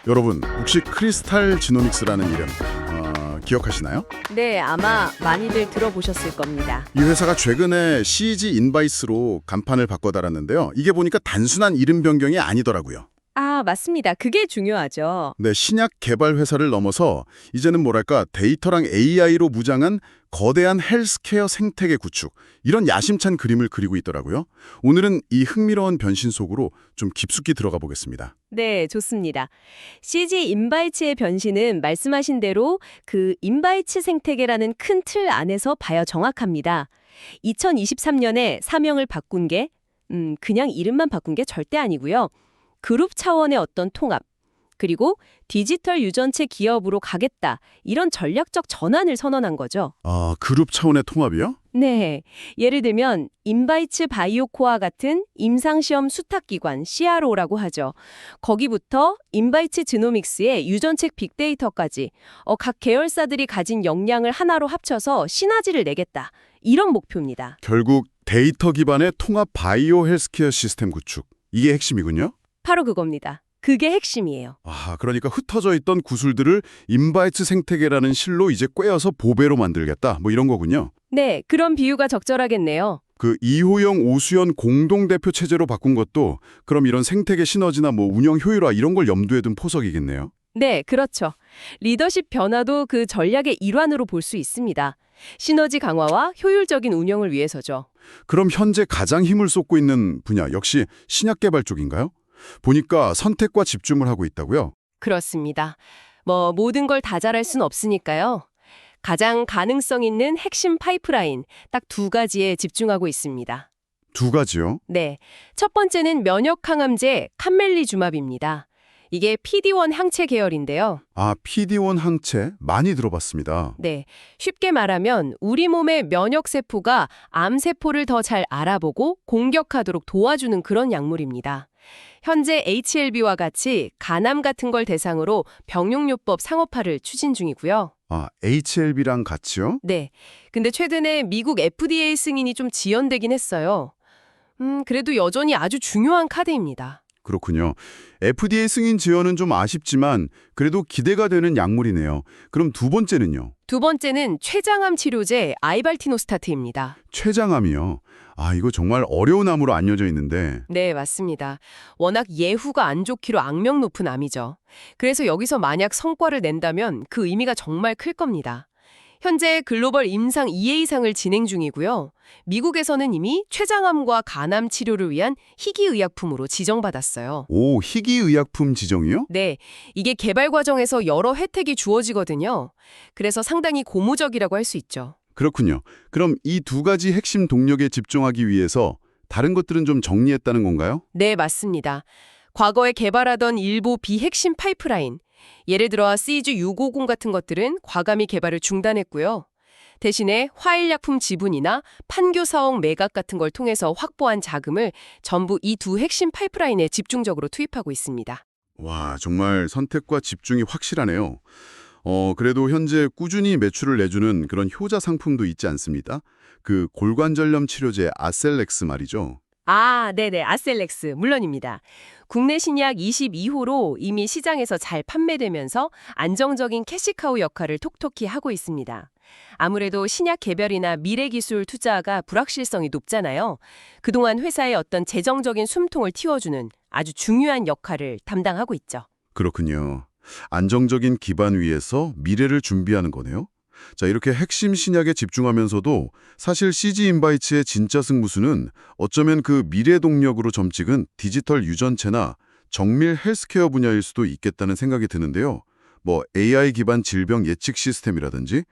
여러분, 혹시 크리스탈 지노믹스라는 이름 기억하시나요? 네, 아마 많이들 들어보셨을 겁니다. 이 회사가 최근에 CG 인바이스로 간판을 바꿔 달았는데요. 이게 보니까 단순한 이름 변경이 아니더라고요. 아, 맞습니다. 그게 중요하죠. 네, 신약 개발 회사를 넘어서 이제는 뭐랄까 데이터랑 AI로 무장한 거대한 헬스케어 생태계 구축, 이런 야심찬 그림을 그리고 있더라고요. 오늘은 이 흥미로운 변신 속으로 좀 깊숙이 들어가 보겠습니다. 네, 좋습니다. CG 인바이츠의 변신은 말씀하신 대로 그 인바이츠 생태계라는 큰 틀 안에서 봐야 정확합니다. 2023년에 사명을 바꾼 게 그냥 이름만 바꾼 게 절대 아니고요. 그룹 차원의 어떤 통합, 그리고 디지털 유전체 기업으로 가겠다, 이런 전략적 전환을 선언한 거죠. 아, 그룹 차원의 통합이요? 네, 예를 들면 인바이츠 바이오코아 같은 임상시험 수탁기관 CRO라고 하죠. 거기부터 인바이츠 지노믹스의 유전책 빅데이터까지 각 계열사들이 가진 역량을 하나로 합쳐서 시너지를 내겠다, 이런 목표입니다. 결국 데이터 기반의 통합 바이오 헬스케어 시스템 구축, 이게 핵심이군요. 바로 그겁니다. 그게 핵심이에요. 아, 그러니까 흩어져 있던 구슬들을 인바이츠 생태계라는 실로 이제 꿰어서 보배로 만들겠다, 뭐 이런 거군요. 네, 그런 비유가 적절하겠네요. 그 이호영, 오수연 공동대표 체제로 바꾼 것도 그럼 이런 생태계 시너지나 뭐 운영 효율화 이런 걸 염두에 둔 포석이겠네요. 네, 그렇죠. 리더십 변화도 그 전략의 일환으로 볼 수 있습니다. 시너지 강화와 효율적인 운영을 위해서죠. 그럼 현재 가장 힘을 쏟고 있는 분야 역시 신약 개발 쪽인가요? 보니까 선택과 집중을 하고 있다고요? 그렇습니다. 모든 걸 다 잘할 순 없으니까요. 가장 가능성 있는 핵심 파이프라인, 딱 두 가지에 집중하고 있습니다. 두 가지요? 네, 첫 번째는 면역 항암제 캄멜리주맙입니다. 이게 PD-1 항체 계열인데요. 아, PD-1 항체 많이 들어봤습니다. 네, 쉽게 말하면 우리 몸의 면역세포가 암세포를 더 잘 알아보고 공격하도록 도와주는 그런 약물입니다. 현재 HLB와 같이 간암 같은 걸 대상으로 병용요법 상업화를 추진 중이고요. 아, HLB랑 같이요? 네, 근데 최근에 미국 FDA 승인이 좀 지연되긴 했어요. 그래도 여전히 아주 중요한 카드입니다. 그렇군요. FDA 승인 지연은 좀 아쉽지만 그래도 기대가 되는 약물이네요. 그럼 두 번째는요? 두 번째는 췌장암 치료제 아이발티노스타트입니다. 췌장암이요. 아, 이거 정말 어려운 암으로 알려져 있는데. 네, 맞습니다. 워낙 예후가 안 좋기로 악명 높은 암이죠. 그래서 여기서 만약 성과를 낸다면 그 의미가 정말 클 겁니다. 현재 글로벌 임상 2A상을 진행 중이고요. 미국에서는 이미 췌장암과 간암 치료를 위한 희귀의약품으로 지정받았어요. 오, 희귀의약품 지정이요? 네, 이게 개발 과정에서 여러 혜택이 주어지거든요. 그래서 상당히 고무적이라고 할 수 있죠. 그렇군요. 그럼 이 두 가지 핵심 동력에 집중하기 위해서 다른 것들은 좀 정리했다는 건가요? 네, 맞습니다. 과거에 개발하던 일부 비핵심 파이프라인, 예를 들어 CG650 같은 것들은 과감히 개발을 중단했고요. 대신에 화일약품 지분이나 판교 사업 매각 같은 걸 통해서 확보한 자금을 전부 이 두 핵심 파이프라인에 집중적으로 투입하고 있습니다. 와, 정말 선택과 집중이 확실하네요. 그래도 현재 꾸준히 매출을 내주는 그런 효자 상품도 있지 않습니다? 그 골관절염 치료제 아셀렉스 말이죠. 아, 네네. 아셀렉스, 물론입니다. 국내 신약 22호로 이미 시장에서 잘 판매되면서 안정적인 캐시카우 역할을 톡톡히 하고 있습니다. 아무래도 신약 개별이나 미래기술 투자가 불확실성이 높잖아요. 그동안 회사의 어떤 재정적인 숨통을 틔워주는 아주 중요한 역할을 담당하고 있죠. 그렇군요. 안정적인 기반 위에서 미래를 준비하는 거네요. 자, 이렇게 핵심 신약에 집중하면서도 사실 CG 인바이츠의 진짜 승부수는 어쩌면 그 미래 동력으로 점찍은 디지털 유전체나 정밀 헬스케어 분야일 수도 있겠다는 생각이 드는데요. 뭐 AI 기반 질병 예측 시스템이라든지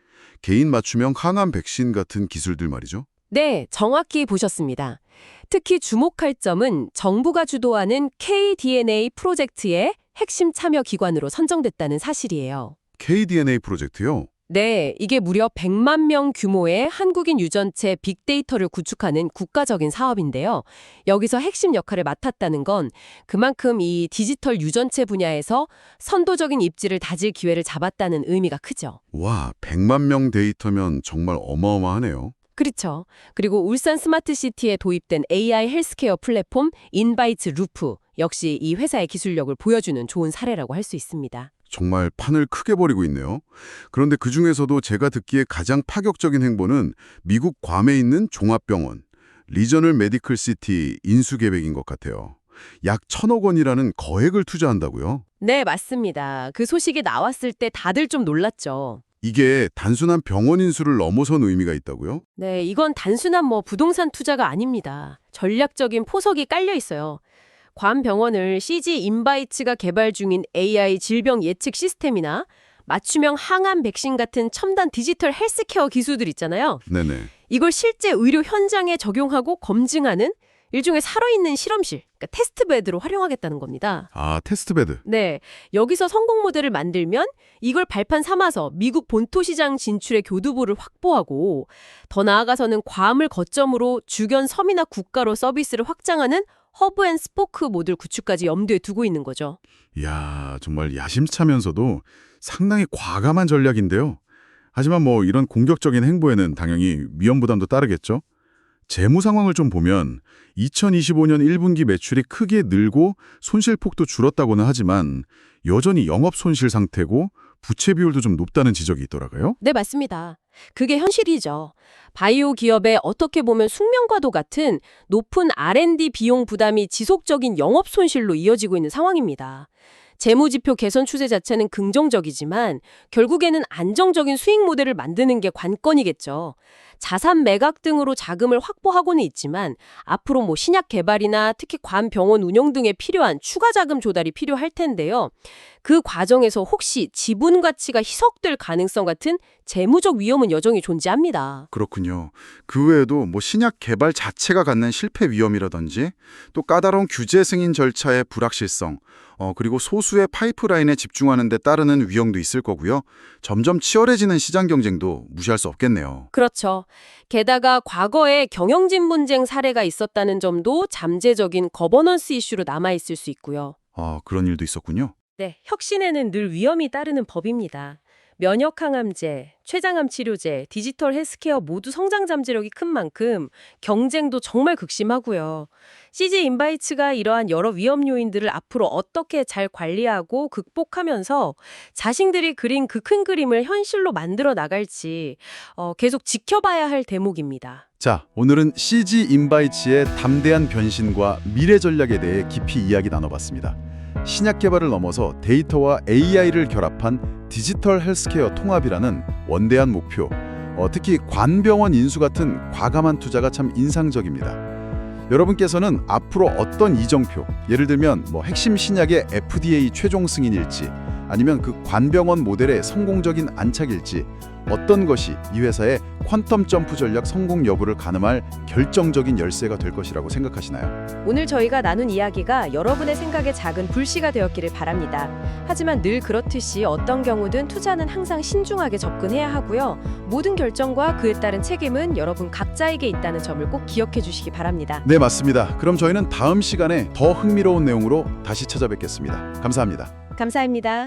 개인 맞춤형 항암 백신 같은 기술들 말이죠. 네, 정확히 보셨습니다. 특히 주목할 점은 정부가 주도하는 KDNA 프로젝트의 핵심 참여 기관으로 선정됐다는 사실이에요. KDNA 프로젝트요? 네, 이게 무려 100만 명 규모의 한국인 유전체 빅데이터를 구축하는 국가적인 사업인데요. 여기서 핵심 역할을 맡았다는 건 그만큼 이 디지털 유전체 분야에서 선도적인 입지를 다질 기회를 잡았다는 의미가 크죠. 와, 100만 명 데이터면 정말 어마어마하네요. 그렇죠. 그리고 울산 스마트시티에 도입된 AI 헬스케어 플랫폼 인바이트 루프 역시 이 회사의 기술력을 보여주는 좋은 사례라고 할 수 있습니다. 정말 판을 크게 벌이고 있네요. 그런데 그중에서도 제가 듣기에 가장 파격적인 행보는 미국 괌에 있는 종합병원, 리저널 메디컬 시티 인수 계획인 것 같아요. 약 1,000억 원이라는 거액을 투자한다고요? 네, 맞습니다. 그 소식이 나왔을 때 다들 좀 놀랐죠. 이게 단순한 병원 인수를 넘어선 의미가 있다고요? 네, 이건 단순한 부동산 투자가 아닙니다. 전략적인 포석이 깔려 있어요. 괌 병원을 CG 인바이츠가 개발 중인 AI 질병 예측 시스템이나 맞춤형 항암 백신 같은 첨단 디지털 헬스케어 기술들 있잖아요. 네네. 이걸 실제 의료 현장에 적용하고 검증하는 일종의 살아있는 실험실, 그러니까 테스트베드로 활용하겠다는 겁니다. 아, 테스트베드. 네, 여기서 성공 모델을 만들면 이걸 발판 삼아서 미국 본토 시장 진출의 교두보를 확보하고 더 나아가서는 괌을 거점으로 주변 섬이나 국가로 서비스를 확장하는 허브 앤 스포크 모델 구축까지 염두에 두고 있는 거죠. 이야, 정말 야심차면서도 상당히 과감한 전략인데요. 하지만 이런 공격적인 행보에는 당연히 위험 부담도 따르겠죠. 재무 상황을 좀 보면 2025년 1분기 매출이 크게 늘고 손실폭도 줄었다고는 하지만 여전히 영업 손실 상태고 부채 비율도 좀 높다는 지적이 있더라고요. 네, 맞습니다. 그게 현실이죠. 바이오 기업의 어떻게 보면 숙명과도 같은 높은 R&D 비용 부담이 지속적인 영업 손실로 이어지고 있는 상황입니다. 재무지표 개선 추세 자체는 긍정적이지만 결국에는 안정적인 수익 모델을 만드는 게 관건이겠죠. 자산 매각 등으로 자금을 확보하고는 있지만 앞으로 신약 개발이나 특히 관 병원 운영 등에 필요한 추가 자금 조달이 필요할 텐데요. 그 과정에서 혹시 지분 가치가 희석될 가능성 같은 재무적 위험은 여전히 존재합니다. 그렇군요. 그 외에도 신약 개발 자체가 갖는 실패 위험이라든지 또 까다로운 규제 승인 절차의 불확실성, 그리고 소수의 파이프라인에 집중하는 데 따르는 위험도 있을 거고요. 점점 치열해지는 시장 경쟁도 무시할 수 없겠네요. 그렇죠. 게다가 과거에 경영진 분쟁 사례가 있었다는 점도 잠재적인 거버넌스 이슈로 남아있을 수 있고요. 그런 일도 있었군요. 네, 혁신에는 늘 위험이 따르는 법입니다. 면역항암제, 췌장암 치료제, 디지털 헬스케어 모두 성장 잠재력이 큰 만큼 경쟁도 정말 극심하고요. CG 인바이츠가 이러한 여러 위험 요인들을 앞으로 어떻게 잘 관리하고 극복하면서 자신들이 그린 그 큰 그림을 현실로 만들어 나갈지 계속 지켜봐야 할 대목입니다. 자, 오늘은 CG 인바이츠의 담대한 변신과 미래 전략에 대해 깊이 이야기 나눠봤습니다. 신약 개발을 넘어서 데이터와 AI를 결합한 디지털 헬스케어 통합이라는 원대한 목표, 특히 관병원 인수 같은 과감한 투자가 참 인상적입니다. 여러분께서는 앞으로 어떤 이정표, 예를 들면 핵심 신약의 FDA 최종 승인일지 아니면 그 관병원 모델의 성공적인 안착일지 어떤 것이 이 회사의 퀀텀 점프 전략 성공 여부를 가늠할 결정적인 열쇠가 될 것이라고 생각하시나요? 오늘 저희가 나눈 이야기가 여러분의 생각에 작은 불씨가 되었기를 바랍니다. 하지만 늘 그렇듯이 어떤 경우든 투자는 항상 신중하게 접근해야 하고요. 모든 결정과 그에 따른 책임은 여러분 각자에게 있다는 점을 꼭 기억해 주시기 바랍니다. 네, 맞습니다. 그럼 저희는 다음 시간에 더 흥미로운 내용으로 다시 찾아뵙겠습니다. 감사합니다. 감사합니다.